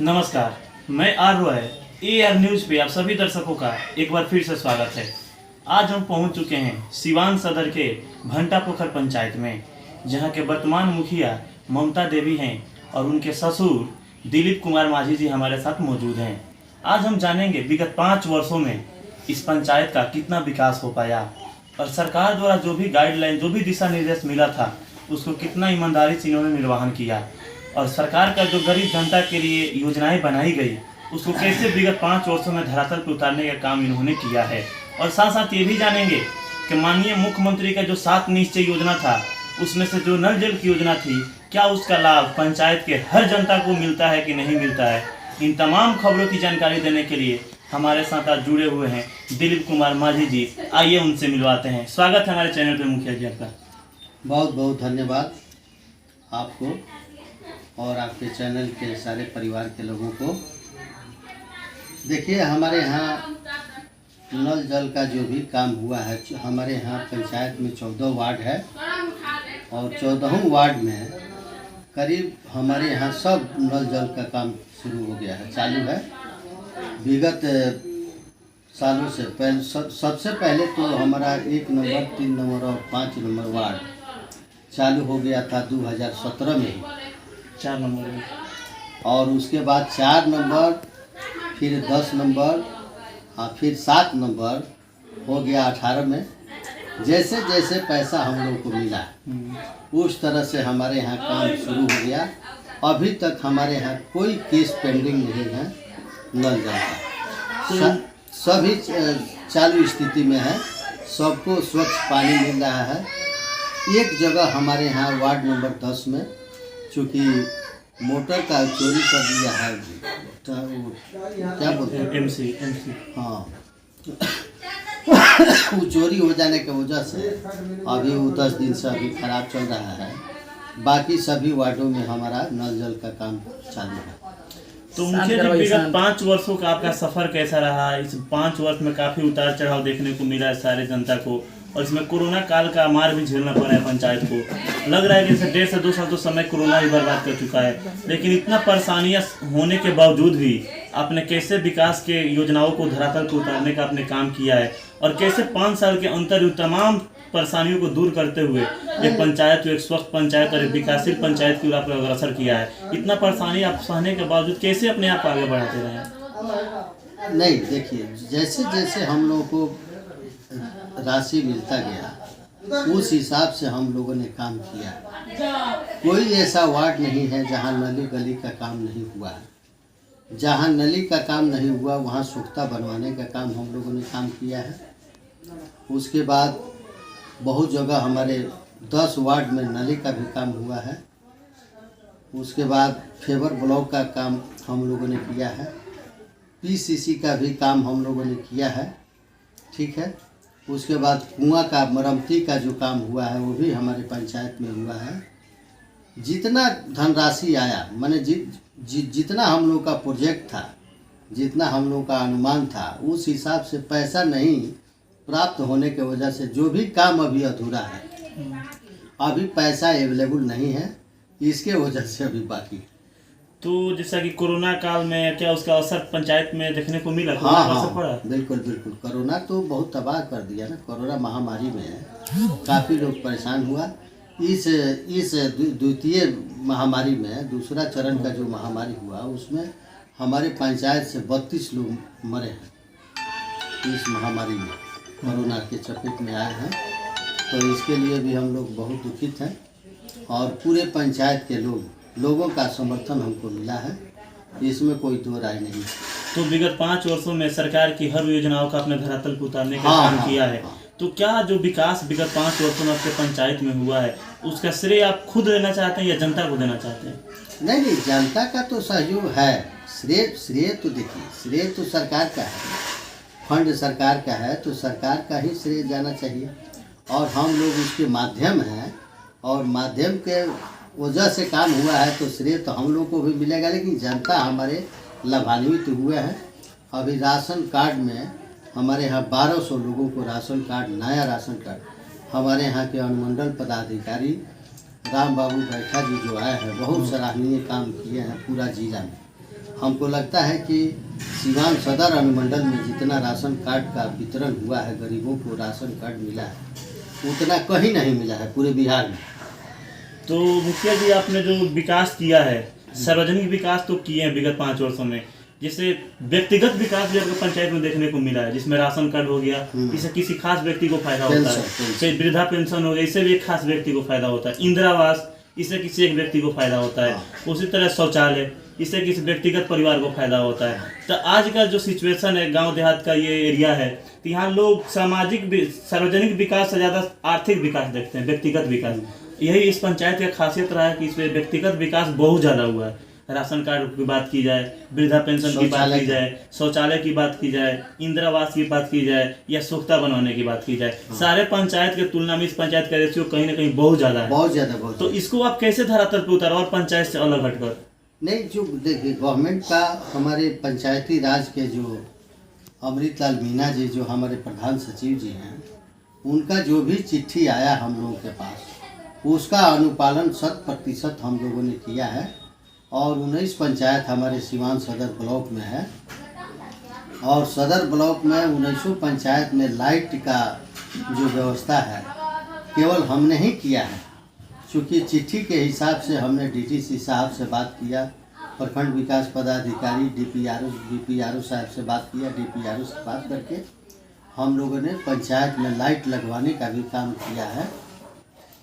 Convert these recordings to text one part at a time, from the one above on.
नमस्कार, मैं are Roy AR news पे आप सभी दर्शकों का एक बार फिर से स्वागत है। आज हम पहुंच चुके हैं सिवान सदर के भंटा पोखर पंचायत में, जहां के वर्तमान मुखिया ममता देवी हैं और उनके ससुर दिलीप कुमार माझी जी हमारे साथ मौजूद हैं। आज हम जानेंगे विगत 5 वर्षों में इस पंचायत का कितना विकास हो पाया और सरकार द्वारा जो भी गाइडलाइन, जो भी दिशा निर्देश मिला था, उसको कितना ईमानदारी से इन्होंने निर्वहन किया और सरकार का जो गरीब जनता के लिए योजनाएं बनाई गई उसको कैसे विगत 5 वर्षों में धरातल पर उतारने का काम इन्होंने किया है। और साथ साथ ये भी जानेंगे कि माननीय मुख्यमंत्री का जो 7 निश्चय योजना था, उसमें से जो नल जल की योजना थी, क्या उसका लाभ पंचायत के हर जनता को मिलता है कि नहीं मिलता है। इन तमाम खबरों की जानकारी देने के लिए हमारे साथ आज जुड़े हुए हैं दिलीप कुमार माझी जी। आइए उनसे मिलवाते हैं। स्वागत है हमारे चैनल पर मुखिया जी आपका। बहुत बहुत धन्यवाद आपको और आपके चैनल के सारे परिवार के लोगों को। देखिए, हमारे यहाँ नल जल का जो भी काम हुआ है, हमारे यहाँ पंचायत में 14 वार्ड है और 14 वार्ड में करीब हमारे यहाँ सब नल जल का काम शुरू हो गया है, चालू है। विगत सालों से पहले सबसे पहले तो हमारा 1 नंबर, 3 नंबर और 5 नंबर वार्ड चालू हो गया था 2017 में ही, 4 नंबर, और उसके बाद 4 नंबर, फिर 10 नंबर, फिर 7 नंबर हो गया 18 में। जैसे जैसे पैसा हम लोग को मिला उस तरह से हमारे यहाँ काम शुरू हो गया। अभी तक हमारे यहाँ कोई केस पेंडिंग नहीं है नल जल का। सभी चालू स्थिति में है, सबको स्वच्छ पानी मिल रहा है। एक जगह हमारे यहाँ वार्ड नंबर 10 में चूँकि मोटर का चोरी कर दिया है, तो क्या बोलते हैं, MC हाँ वो चोरी हो जाने की वजह से अभी वो 10 दिन से अभी खराब चल रहा है। बाकी सभी वार्डों में हमारा नल जल का काम चालू है। तो मुखिया जी, विगत 5 वर्षों का आपका सफर कैसा रहा? इस 5 वर्ष में काफी उतार चढ़ाव देखने को मिला है सारे जनता को, और इसमें कोरोना काल का मार भी झेलना पड़ा है पंचायत को। लग रहा है कि 1.5 से 2 साल तो समय कोरोना ही बर्बाद कर चुका है, लेकिन इतना परेशानियां होने के बावजूद भी आपने कैसे विकास के योजनाओं को धरातल पर उतारने का आपने काम किया है और कैसे 5 साल के अंतर तमाम परेशानियों को दूर करते हुए एक पंचायत को एक स्वस्थ पंचायत और एक विकासशील पंचायत की ओर आपने अग्रसर किया है। इतना परेशानी आप सहने के बावजूद कैसे अपने आप आगे बढ़ाते रहे? नहीं, देखिए, जैसे जैसे हम लोगों को राशि मिलता गया उस हिसाब से हम लोगों ने काम किया। कोई ऐसा वार्ड नहीं है जहाँ नली गली का काम नहीं हुआ है। जहाँ नली का काम नहीं हुआ वहाँ सोख्ता बनवाने का काम हम लोगों ने काम किया है। उसके बाद बहुत जगह हमारे 10 वार्ड में नली का भी काम हुआ है। उसके बाद फेवर ब्लॉक का काम हम लोगों ने किया है। PCC का भी काम हम लोगों ने किया है, ठीक है। उसके बाद कुआं का मरम्मती का जो काम हुआ है वो भी हमारे पंचायत में हुआ है। जितना धनराशि आया, माने जितना हम लोग का प्रोजेक्ट था, जितना हम लोग का अनुमान था, उस हिसाब से पैसा नहीं प्राप्त होने की वजह से जो भी काम अभी अधूरा है, अभी पैसा अवेलेबल नहीं है, इसके वजह से अभी बाकी। तो जैसा कि कोरोना काल में क्या उसका असर पंचायत में देखने को मिला? हाँ, पड़ा? बिल्कुल बिल्कुल। कोरोना तो बहुत तबाह कर दिया ना। कोरोना महामारी में काफ़ी लोग परेशान हुआ। इस द्वितीय महामारी में, दूसरा चरण का जो महामारी हुआ, उसमें हमारे पंचायत से 32 लोग मरे हैं इस महामारी में, कोरोना के चपेट में आए हैं। तो इसके लिए भी हम लोग बहुत दुखित हैं और पूरे पंचायत के लोगों का समर्थन हमको मिला है, इसमें कोई दो राय नहीं। तो विगत 5 वर्षों में सरकार की हर योजनाओं का अपने धरातल पर उतारने का काम किया है। तो क्या जो विकास विगत 5 वर्षों में आपके पंचायत में हुआ है, उसका श्रेय आप खुद लेना चाहते हैं या जनता को देना चाहते हैं? नहीं, जनता का तो सहयोग है। श्रेय तो देखिए, श्रेय तो सरकार का है, फंड सरकार का है, तो सरकार का ही श्रेय जाना चाहिए और हम लोग उसके माध्यम हैं और माध्यम के वजह से काम हुआ है, तो श्रेय तो हम लोग को भी मिलेगा। लेकिन जनता हमारे लाभान्वित हुए हैं। अभी राशन कार्ड में हमारे यहाँ 1200 लोगों को राशन कार्ड, नया राशन कार्ड हमारे यहाँ के अनुमंडल पदाधिकारी राम बाबू बैठा जी जो आए हैं, बहुत सराहनीय काम किए हैं पूरा जिला में। हमको लगता है कि सिवान सदर अनुमंडल में जितना राशन कार्ड का वितरण हुआ है, गरीबों को राशन कार्ड मिला है, उतना कहीं नहीं मिला है पूरे बिहार में। तो मुखिया जी, आपने जो विकास किया है, सार्वजनिक विकास तो किए हैं विगत 5 वर्षों में, जिससे व्यक्तिगत विकास भी आपको पंचायत में देखने को मिला है, जिसमें राशन कार्ड हो गया, इससे किसी खास व्यक्ति को फायदा होता है, चाहे वृद्धा पेंशन हो गया, इससे भी एक खास व्यक्ति को फायदा होता है, इंदिरा आवास, इससे किसी एक व्यक्ति को फायदा होता है, उसी तरह शौचालय, इससे किसी व्यक्तिगत परिवार को फायदा होता है। तो आज का जो सिचुएशन है, गांव देहात का ये एरिया है, तो यहाँ लोग सार्वजनिक विकास से ज़्यादा आर्थिक विकास देखते हैं, व्यक्तिगत विकास। यही इस पंचायत का खासियत रहा है कि इसमें व्यक्तिगत विकास बहुत ज़्यादा हुआ है। राशन कार्ड की बात की जाए, वृद्धा पेंशन की बात की जाए, शौचालय की बात की जाए, इंदिरा आवास की बात की जाए, या सोख्ता बनवाने की बात की जाए, सारे पंचायत के तुलना में इस पंचायत का रेशियो कहीं ना कहीं बहुत ज़्यादा है। बहुत ज़्यादा। तो इसको आप कैसे धरातल पे उतारो और पंचायत से अलग हटकर? नहीं, जो देखिए गवर्नमेंट का, हमारे पंचायती राज के जो अमृतलाल मीणा जी जो हमारे प्रधान सचिव जी हैं, उनका जो भी चिट्ठी आया हम लोगों के पास, उसका अनुपालन 100% हम लोगों ने किया है। और 19 पंचायत हमारे सिवान सदर ब्लॉक में है, और सदर ब्लॉक में 19 पंचायत में लाइट का जो व्यवस्था है केवल हमने ही किया है। चूँकि चिट्ठी के हिसाब से हमने डीटीसी साहब से बात किया, प्रखंड विकास पदाधिकारी बीपीआरओ साहब से बात किया, डीपीआरओ से बात करके हम लोगों ने पंचायत में लाइट लगवाने का भी काम किया है।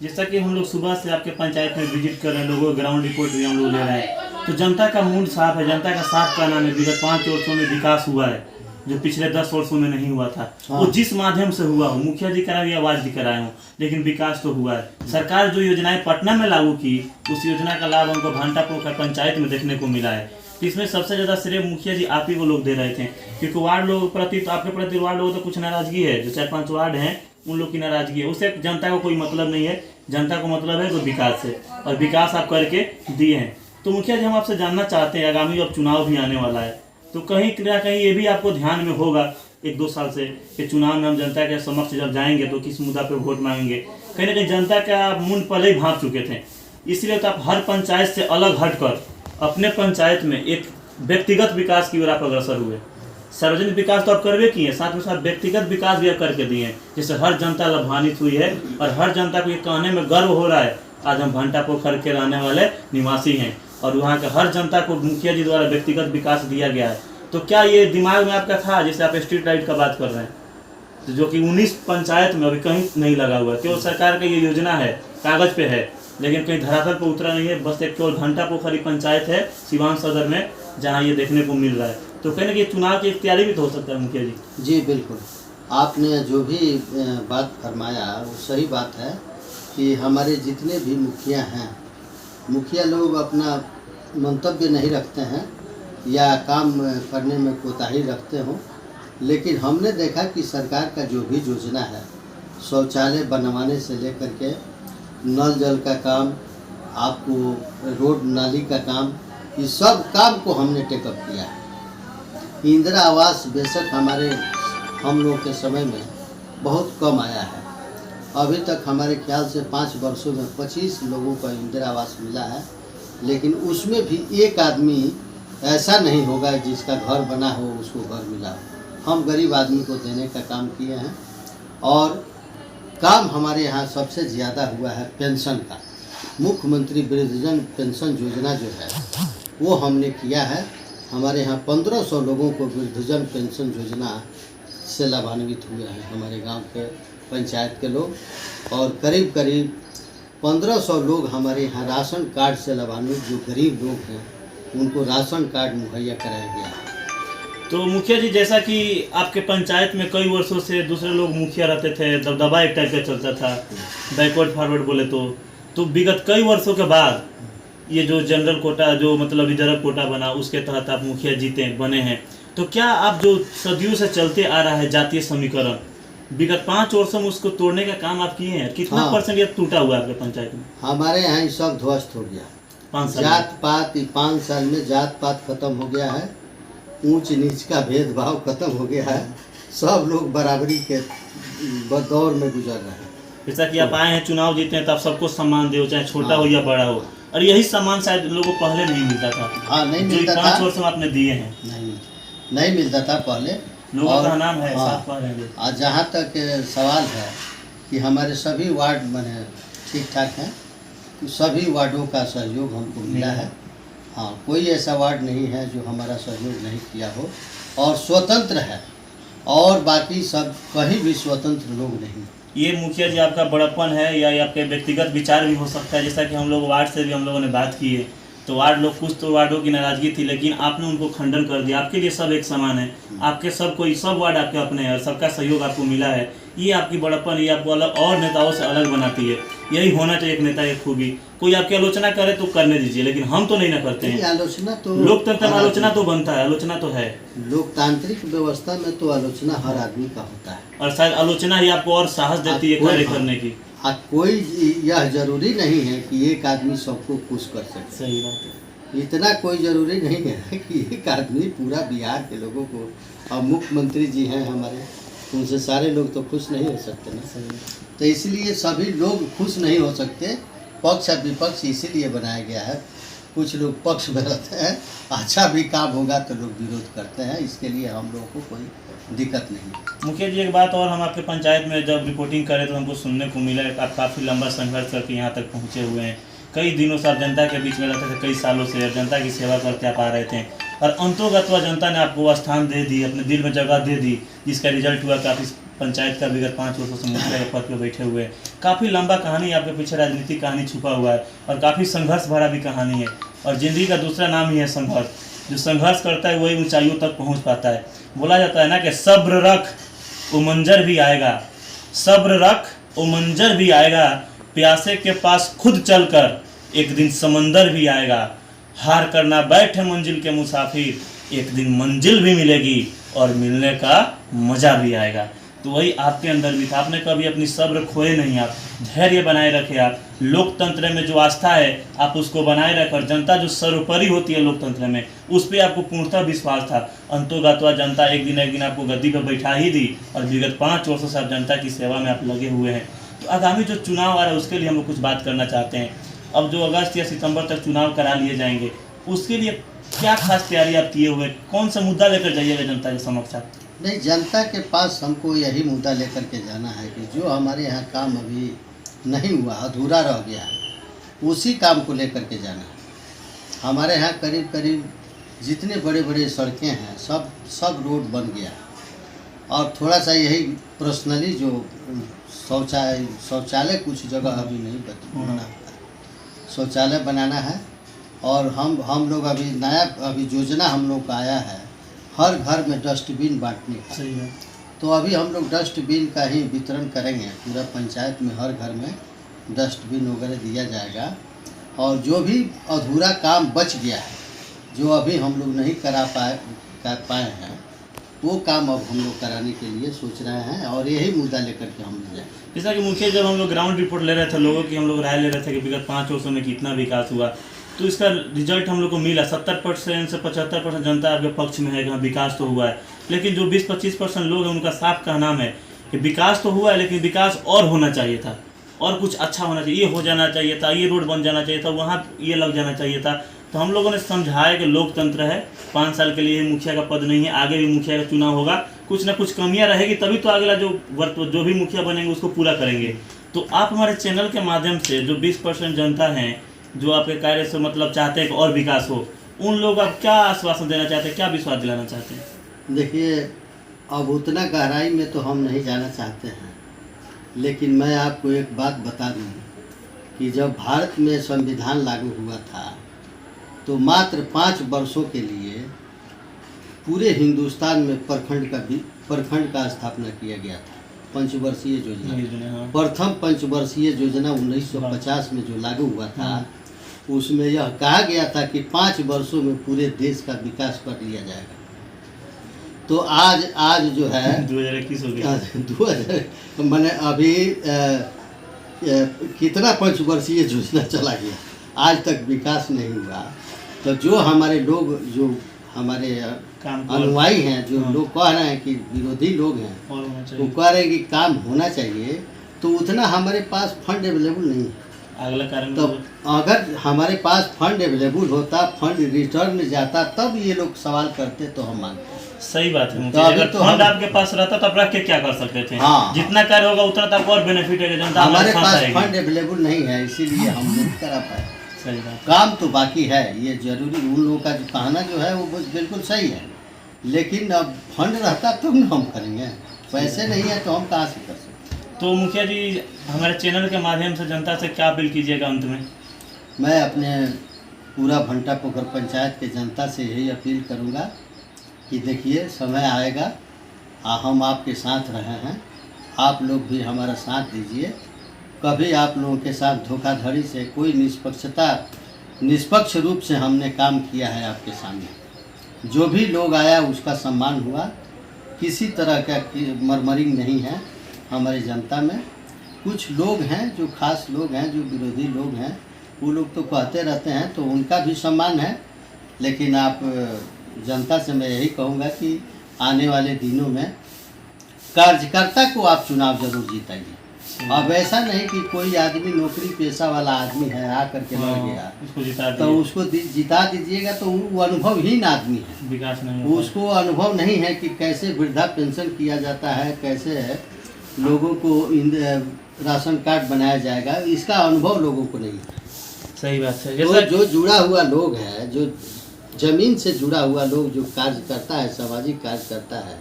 जैसा कि हम लोग सुबह से आपके पंचायत में विजिट कर रहे हैं, लोगों ग्राउंड रिपोर्ट भी हम लोग ले रहे हैं, तो जनता का मूड साफ है, जनता का साफ कहना है विगत 5 वर्षों में विकास हुआ है जो पिछले 10 वर्षों में नहीं हुआ था। वो जिस माध्यम से हुआ हो, मुखिया जी करा भी आवाज भी कराए हूँ, लेकिन विकास तो हुआ है। सरकार जो योजनाएं पटना में लागू की, उस योजना का लाभ हमको भंटा पोखर पंचायत में देखने को मिला है। इसमें सबसे ज़्यादा श्रेय मुखिया जी आप ही को लोग दे रहे थे, क्योंकि वार्ड लोगों प्रति, तो आपके प्रति वार्ड लोगों तो कुछ नाराजगी है, जो 4-5 वार्ड हैं उन लोग की नाराजगी है, उससे जनता को कोई मतलब नहीं है। जनता को मतलब है तो विकास से, और विकास आप करके दिए हैं। तो मुखिया जी, हम आपसे जानना चाहते हैं, आगामी अब चुनाव भी आने वाला है, तो कहीं ना कहीं ये भी आपको ध्यान में होगा 1-2 साल से कि चुनाव में हम जनता के समक्ष जब जाएंगे तो किस मुद्दा पे वोट मांगेंगे। कहीं ना कहीं जनता का मुंड पहले ही भांप चुके थे, इसलिए तो आप हर पंचायत से अलग हटकर अपने पंचायत में एक व्यक्तिगत विकास की ओर आप अग्रसर हुए। सार्वजनिक विकास तो आप करवे किए, साथ में साथ व्यक्तिगत विकास भी करके दिए हैं, जिससे हर जनता लाभान्वित हुई है, और हर जनता को ये कहने में गर्व हो रहा है आज हम भंटा पोखर के रहने वाले निवासी हैं, और वहाँ के हर जनता को मुखिया जी द्वारा व्यक्तिगत विकास दिया गया है। तो क्या ये दिमाग में आपका था, जैसे आप स्ट्रीट लाइट का बात कर रहे हैं, तो जो कि 19 पंचायत में अभी कहीं नहीं लगा हुआ है, केवल सरकार का ये योजना है, कागज पे है, लेकिन कहीं धरातल पर उतरा नहीं है। बस एक केवल भंटा पोखरी पंचायत है सिवान सदर में जहाँ ये देखने को मिल रहा है। तो कहने की चुनाव की तैयारी भी तो हो सकता है मुखिया जी। जी बिल्कुल, आपने जो भी बात फरमाया वो सही बात है कि हमारे जितने भी मुखिया हैं, मुखिया लोग अपना मंतव्य नहीं रखते हैं या काम करने में कोताही रखते हों, लेकिन हमने देखा कि सरकार का जो भी योजना है, शौचालय बनवाने से लेकर के नल जल का काम, आपको रोड नाली का काम, ये सब काम को हमने टेकअप किया है। इंदिरा आवास बेशक हम लोग के समय में बहुत कम आया है, अभी तक हमारे ख्याल से 5 वर्षों में 25 लोगों को इंदिरा आवास मिला है, लेकिन उसमें भी एक आदमी ऐसा नहीं होगा जिसका घर बना हो उसको घर मिला हो। हम गरीब आदमी को देने का काम किए हैं, और काम हमारे यहाँ सबसे ज़्यादा हुआ है पेंशन का। मुख्यमंत्री वृद्धजन पेंशन योजना जो है वो हमने किया है। हमारे यहाँ 1500 लोगों को वृद्धजन पेंशन योजना से लाभान्वित हुए हैं हमारे गांव के पंचायत के लोग, और करीब 1500 लोग हमारे यहाँ राशन कार्ड से लाभान्वित, जो गरीब लोग हैं उनको राशन कार्ड मुहैया कराया गया है। तो मुखिया जी, जैसा कि आपके पंचायत में कई वर्षों से दूसरे लोग मुखिया रहते थे, दबदबा एक टाइप का चलता था, बैकवर्ड फॉरवर्ड बोले तो विगत कई वर्षों के बाद ये जो जनरल कोटा, जो मतलब रिजर्व कोटा बना, उसके तहत आप मुखिया जीते बने हैं। तो क्या आप जो सदियों से चलते आ रहा है जातीय समीकरण, विगत 5 वर्षों में उसको तोड़ने का काम आप किए हैं? कितना % ये टूटा हुआ है आपके पंचायत में? हमारे यहाँ ये सब ध्वस्त हो गया। 5 साल जात पात, 5 साल में जात पात खत्म हो गया है, ऊंच नीच का भेदभाव खत्म हो गया है, सब लोग बराबरी के दौर में गुजर रहे हैं। जैसा कि आप आए हैं, चुनाव जीते हैं, तो आप सबको सम्मान दो, चाहे छोटा हो या बड़ा हो। और यही सामान शायद लोगों को पहले नहीं मिलता था। हाँ, नहीं जो मिलता 5 था। वर्ष में आपने दिए हैं, नहीं मिलता था पहले। लोगों का और नाम है, हाँ, साफ कह रहे हैं। और जहाँ तक सवाल है कि हमारे सभी वार्ड मैंने ठीक ठाक हैं, तो सभी वार्डों का सहयोग हमको मिला है। हाँ, कोई ऐसा वार्ड नहीं है जो हमारा सहयोग नहीं किया हो, और स्वतंत्र है, और बाकी सब कहीं भी स्वतंत्र लोग नहीं। ये मुखिया जी आपका बड़प्पन है या ये आपके व्यक्तिगत विचार भी हो सकता है? जैसा कि हम लोग वार्ड से भी हम लोगों ने बात की है, तो वार्ड लोग कुछ तो वार्डों की नाराजगी थी, लेकिन आपने उनको खंडन कर दिया। आपके लिए सब एक समान है, आपके सब वार्ड आपके अपने हैं और सबका सहयोग आपको मिला है। ये आपकी बड़प्पन, ये आपको अलग और नेताओं से अलग बनाती है। यही होना चाहिए एक नेता, एक खूबी। कोई आपकी आलोचना करे तो करने दीजिए, लेकिन हम तो नहीं ना करते हैं। आलोचना तो लोकतंत्र में आलोचना तो बनता है, आलोचना तो है। लोकतांत्रिक व्यवस्था में तो आलोचना हर आदमी का होता है, और शायद आलोचना ही आपको और साहस देती है कार्य करने की। कोई यह जरूरी नहीं है कि एक आदमी सबको खुश कर सके। सही बात है। इतना कोई ज़रूरी नहीं है कि एक आदमी पूरा बिहार के लोगों को, और मुख्यमंत्री जी हैं हमारे, उनसे सारे लोग तो खुश नहीं हो सकते ना। तो इसलिए सभी लोग खुश नहीं हो सकते। पक्ष और विपक्ष इसीलिए बनाया गया है। कुछ लोग पक्ष में रहते हैं, अच्छा भी काम होगा तो लोग विरोध करते हैं। इसके लिए हम लोगों को कोई दिक्कत नहीं। मुखिया जी, एक बात और, हम आपके पंचायत में जब रिपोर्टिंग करें तो हमको सुनने को मिला आप काफ़ी लंबा संघर्ष करके यहाँ तक पहुँचे हुए हैं। कई दिनों से आप जनता के बीच में रहते थे, कई सालों से जनता की सेवा करके आप आ रहे थे, और अंतोगत्वा जनता ने आपको स्थान दे दी, अपने दिल में जगह दे दी, जिसका रिजल्ट हुआ कि आप इस पंचायत का विगत 5 वर्षों से मुखिया के पद पर बैठे हुए हैं। काफ़ी लंबा कहानी आपके पीछे, राजनीतिक कहानी छुपा हुआ है, और काफ़ी संघर्ष भरा भी कहानी है। और ज़िंदगी का दूसरा नाम ही है संघर्ष। जो संघर्ष करता है वही ऊंचाइयों तक पहुँच पाता है। बोला जाता है ना कि सब्र रख वो मंजर भी आएगा, सब्र रख वो मंजर भी आएगा, प्यासे के पास खुद चलकर एक दिन समंदर भी आएगा। हार करना बैठे मंजिल के मुसाफिर, एक दिन मंजिल भी मिलेगी और मिलने का मज़ा भी आएगा। तो वही आपके अंदर भी था। आपने कभी अपनी सब्र खोए नहीं, आप धैर्य बनाए रखे। आप लोकतंत्र में जो आस्था है आप उसको बनाए रखे, और जनता जो सर्वोपरि होती है लोकतंत्र में, उस पर आपको पूर्णतः विश्वास था। अंतोगत्वा जनता एक दिन आपको गद्दी पर बैठा ही दी, और विगत 5 वर्षों से आप जनता की सेवा में आप लगे हुए हैं। तो आगामी जो चुनाव आ रहा है उसके लिए हम लोग कुछ बात करना चाहते हैं। अब जो अगस्त या सितंबर तक चुनाव करा लिए जाएंगे, उसके लिए क्या खास तैयारी आप किए हुए, कौन सा मुद्दा लेकर जाइएगा जनता के समक्ष आप? नहीं, जनता के पास हमको यही मुद्दा लेकर के जाना है कि जो हमारे यहाँ काम अभी नहीं हुआ, अधूरा रह गया, उसी काम को लेकर के जाना है। हमारे यहाँ करीब करीब जितने बड़े बड़े सड़कें हैं सब रोड बन गया, और थोड़ा सा यही पर्सनली जो शौचालय कुछ जगह अभी नहीं बना, शौचालय बनाना है। और हम लोग अभी नया योजना हम लोग का आया है, हर घर में डस्टबिन बांटने का। सही है। तो अभी हम लोग डस्टबिन का ही वितरण करेंगे, पूरा पंचायत में हर घर में डस्टबिन वगैरह दिया जाएगा। और जो भी अधूरा काम बच गया है, जो अभी हम लोग नहीं कर पाए हैं, वो काम अब हम लोग कराने के लिए सोच रहे हैं, और यही मुद्दा लेकर के हम लोग जाएँ। जैसा कि मुखिया, जब हम लोग ग्राउंड रिपोर्ट ले रहे थे, लोगों की हम लोग राय ले रहे थे कि विगत 5 वर्षों में कितना विकास हुआ, तो इसका रिजल्ट हम लोग को मिला। 70% से 75% जनता आपके पक्ष में है कि हाँ विकास तो हुआ है। लेकिन जो 20-25% लोग हैं उनका साफ कहना है कि विकास तो हुआ है, लेकिन विकास और होना चाहिए था, और कुछ अच्छा होना चाहिए, ये हो जाना चाहिए था, ये रोड बन जाना चाहिए था, वहाँ ये लग जाना चाहिए था। तो हम लोगों ने समझाया कि लोकतंत्र है, 5 साल के लिए मुखिया का पद नहीं है, आगे भी मुखिया का चुनाव होगा, कुछ ना कुछ कमियां रहेगी, तभी तो अगला जो भी मुखिया बनेंगे उसको पूरा करेंगे। तो आप हमारे चैनल के माध्यम से जो 20% जनता है जो आपके कार्य से मतलब चाहते हैं कि और विकास हो, उन लोग आप क्या आश्वासन देना चाहते हैं, क्या विश्वास दिलाना चाहते हैं? देखिए, अब उतना गहराई में तो हम नहीं जाना चाहते हैं, लेकिन मैं आपको एक बात बता दूं कि जब भारत में संविधान लागू हुआ था, तो मात्र 5 वर्षों के लिए पूरे हिंदुस्तान में प्रखंड का स्थापना किया गया था। पंचवर्षीय योजना, प्रथम पंचवर्षीय योजना 1950 में जो लागू हुआ था, उसमें यह कहा गया था कि 5 वर्षों में पूरे देश का विकास कर लिया जाएगा। तो आज जो है 2021 हो गया, 2000 मैंने अभी कितना पंचवर्षीय योजना चला गया, आज तक विकास नहीं हुआ। तो जो हमारे लोग, जो हमारे अनुयायी हैं, जो लोग कह रहे हैं कि विरोधी लोग हैं, वो कह रहे हैं कि काम होना चाहिए, तो उतना हमारे पास फंड अवेलेबल नहीं है। अगला कारण तो अगर हमारे पास फंड अवेलेबल होता, फंड रिटर्न जाता, तब ये लोग सवाल करते तो हम मानते। सही बात है। तो अभी अगर तो फंड हम- आपके पास रहता तो आप रख के क्या कर सकते थे? हाँ। जितना कार्य होगा उतना तक और बेनिफिट है, जनता हमारे साथ पास आएगी। फंड अवेलेबल नहीं है, इसीलिए हम नहीं करा पाए। सही बात। काम तो बाकी है, ये जरूरी, उन लोगों का जो कहना जो है वो बिल्कुल सही है, लेकिन अब फंड रहता तब ना हम करेंगे, पैसे नहीं है तो हम कहाँ से कर सकते। तो मुखिया जी, हमारे चैनल के माध्यम से जनता से क्या अपील कीजिएगा अंत में? मैं अपने पूरा भंटा पोखर पंचायत के जनता से यही अपील करूँगा कि देखिए, समय आएगा, हम आपके साथ रहे हैं, आप लोग भी हमारा साथ दीजिए। कभी आप लोगों के साथ धोखाधड़ी से कोई निष्पक्ष रूप से हमने काम किया है आपके सामने। जो भी लोग आया उसका सम्मान हुआ, किसी तरह का मरमरिंग नहीं है हमारी जनता में। कुछ लोग हैं जो खास लोग हैं, जो विरोधी लोग हैं, वो लोग तो कहते रहते हैं, तो उनका भी सम्मान है, लेकिन आप जनता से मैं यही कहूँगा कि आने वाले दिनों में कार्यकर्ता को आप चुनाव जरूर जीताइए। अब ऐसा नहीं कि कोई आदमी नौकरी पेशा वाला आदमी है, आ करके लड़ गया, उसको जिता तो उसको जिता दीजिएगा, तो वो अनुभवहीन आदमी है, विकास नहीं होगा। उसको अनुभव नहीं है कि कैसे वृद्धा पेंशन किया जाता है, कैसे लोगों को राशन कार्ड बनाया जाएगा, इसका अनुभव लोगों को नहीं है। सही बात है। तो जैसा जो जुड़ा हुआ लोग है, जो जमीन से जुड़ा हुआ लोग जो कार्य करता है, सामाजिक कार्य करता है,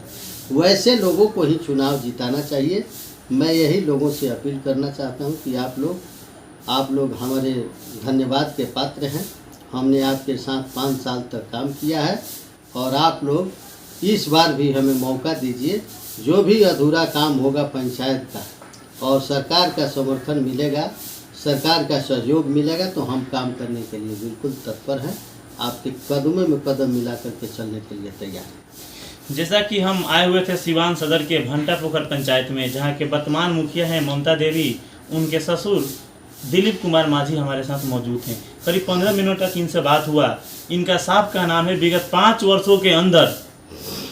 वैसे लोगों को ही चुनाव जिताना चाहिए। मैं यही लोगों से अपील करना चाहता हूं कि आप लोग हमारे धन्यवाद के पात्र हैं। हमने आपके साथ 5 साल तक काम किया है, और आप लोग इस बार भी हमें मौका दीजिए। जो भी अधूरा काम होगा पंचायत का, और सरकार का समर्थन मिलेगा, सरकार का सहयोग मिलेगा, तो हम काम करने के लिए बिल्कुल तत्पर हैं। आपके कदमों में कदम मिला करके चलने के लिए तैयार हैं। जैसा कि हम आए हुए थे सिवान सदर के भंटा पोखर पंचायत में, जहाँ के वर्तमान मुखिया हैं ममता देवी, उनके ससुर दिलीप कुमार माझी हमारे साथ मौजूद हैं। करीब 15 मिनट तक इनसे बात हुआ। इनका साफ कहना है, विगत 5 वर्षों के अंदर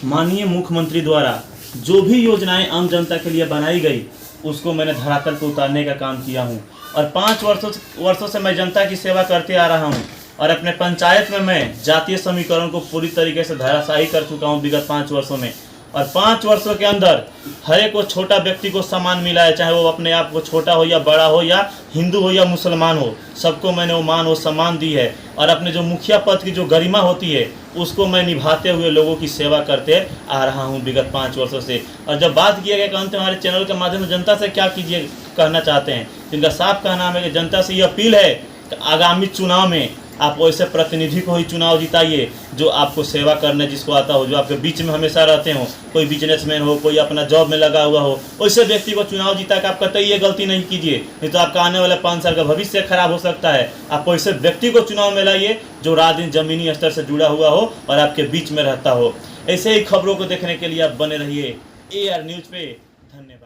माननीय मुख्यमंत्री द्वारा जो भी योजनाएं आम जनता के लिए बनाई गई, उसको मैंने धरातल पर उतारने का काम किया हूँ, और 5 वर्षों से मैं जनता की सेवा करते आ रहा हूँ, और अपने पंचायत में मैं जातीय समीकरण को पूरी तरीके से धराशायी कर चुका हूं विगत 5 वर्षों में। और 5 वर्षों के अंदर हर एक वो छोटा व्यक्ति को सम्मान मिला है, चाहे वो अपने आप को छोटा हो या बड़ा हो, या हिंदू हो या मुसलमान हो, सबको मैंने वो मान वो सम्मान दी है। और अपने जो मुखिया पद की जो गरिमा होती है, उसको मैं निभाते हुए लोगों की सेवा करते आ रहा हूँ विगत 5 वर्षों से। और जब बात किया गया कि अंत में हमारे चैनल के माध्यम से जनता से क्या कहना चाहते हैं, तो इनका साफ कहना है कि जनता से ये अपील है कि आगामी चुनाव में आप वैसे प्रतिनिधि को ही चुनाव जिताइए जो आपको सेवा करने जिसको आता हो, जो आपके बीच में हमेशा रहते हो। कोई बिजनेसमैन हो, कोई अपना जॉब में लगा हुआ हो, वैसे व्यक्ति को चुनाव जिता के आप कतई ये गलती नहीं कीजिए, नहीं तो आपका आने वाला 5 साल का भविष्य खराब हो सकता है। आप वैसे व्यक्ति को चुनाव में लाइए जो रात दिन जमीनी स्तर से जुड़ा हुआ हो और आपके बीच में रहता हो। ऐसे ही खबरों को देखने के लिए आप बने रहिए AR न्यूज़ पे। धन्यवाद।